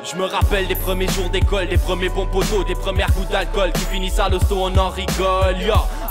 Je me rappelle des premiers jours d'école, des premiers bons poteaux, des premières gouttes d'alcool qui finissent à l'hosto, on en rigole.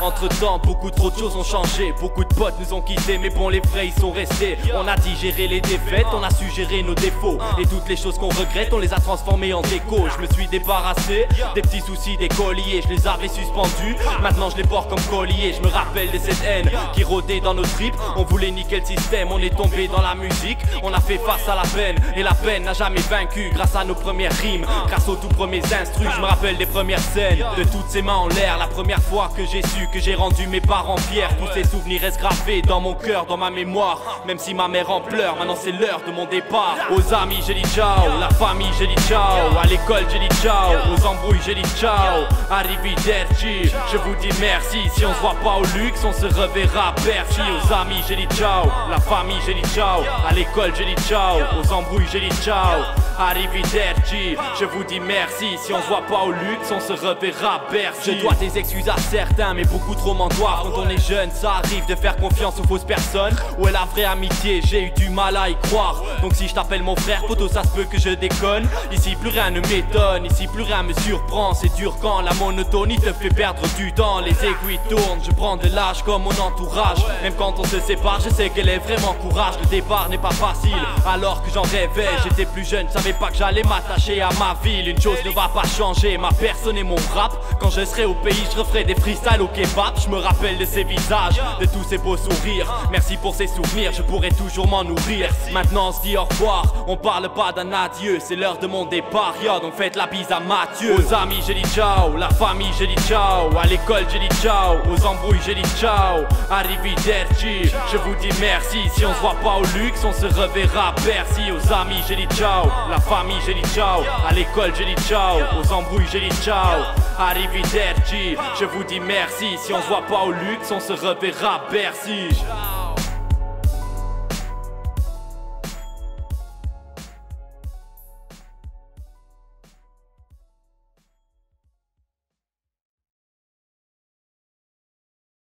Entre temps, beaucoup trop de choses ont changé. Beaucoup de potes nous ont quittés, mais bon, les vrais ils sont restés. On a digéré les défaites, on a su gérer nos défauts. Et toutes les choses qu'on regrette, on les a transformées en déco. Je me suis débarrassé des petits soucis, des colliers. Je les avais suspendus, maintenant je les porte comme collier. Je me rappelle de cette haine qui rôdait dans nos tripes. On voulait niquer le système, on est tombé dans la musique. On a fait face à la peine, et la peine n'a jamais vaincu. Grâce à nos premières rimes, grâce aux tout premiers instrus. Je me rappelle des premières scènes, de toutes ces mains en l'air. La première fois que j'ai su que j'ai rendu mes parents fiers. Tous ces souvenirs restent gravés dans mon cœur, dans ma mémoire. Même si ma mère en pleure, maintenant c'est l'heure de mon départ. Aux amis j'ai dit ciao, la famille j'ai dit ciao. À l'école j'ai dit ciao, aux embrouilles j'ai dit ciao. Arrivederci, je vous dis merci. Si on se voit pas au luxe, on se reverra à Bercy. Aux amis j'ai dit ciao, la famille j'ai dit ciao. À l'école j'ai dit ciao, aux embrouilles j'ai dit ciao. Arrivederci, je vous dis merci. Si on se voit pas au luxe, on se reverra à Bercy. Je dois des excuses à certains, mais beaucoup trop m'en doivent. Quand on est jeune, ça arrive de faire confiance aux fausses personnes. Où est la vraie amitié? J'ai eu du mal à y croire. Donc si je t'appelle mon frère, poto, ça se peut que je déconne. Ici plus rien ne m'étonne, ici plus rien me surprend. C'est dur quand la monotonie te fait perdre du temps. Les aiguilles tournent, je prends de l'âge comme mon entourage. Même quand on se sépare, je sais qu'elle est vraiment courage. Le départ n'est pas facile, alors que j'en rêvais. J'étais plus jeune, je savais pas que j'allais m'attacher à ma ville. Une chose ne va pas changer, ma personne et mon rap. Quand je serai au pays, je referai des freestyles au kebab. Je me rappelle de ces visages, de tous ces beaux sourires. Merci pour ces souvenirs, je pourrai toujours m'en nourrir. Maintenant on se dit au revoir, on parle pas d'un adieu. C'est l'heure de mon départ, yo, donc faites la bise à Mathieu. Aux amis j'ai dit ciao, la famille j'ai dit ciao. À l'école j'ai dit ciao, aux embrouilles j'ai dit ciao. Arrivederci, je vous dis merci. Si on se voit pas au luxe, on se reverra à Bercy. Aux amis j'ai dit ciao, la famille j'ai dit ciao. À l'école j'ai dit ciao, aux embrouilles j'ai dit ciao. Arrivederci, je vous dis merci. Si on se voit pas au luxe, on se reverra à Bercy.